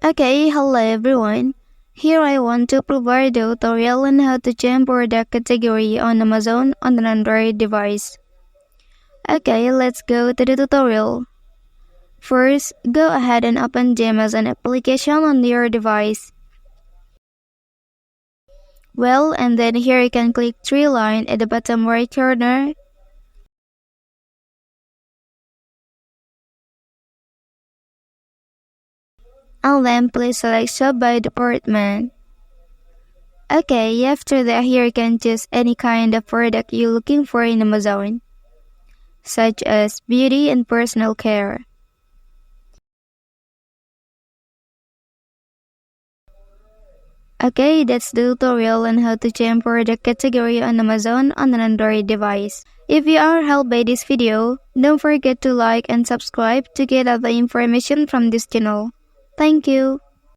Okay, hello everyone. Here I want to provide a tutorial on how to change product category on Amazon on an Android device. Okay, let's go to the tutorial. First, go ahead and open the Amazon application on your device. And then here you can click three line at the bottom right corner. And then please select shop by department. Okay, after that here you can choose any kind of product you're looking for in Amazon, such as beauty and personal care. Okay, that's the tutorial on how to change product category on Amazon on an Android device. If you are helped by this video, don't forget to like and subscribe to get other information from this channel. Thank you.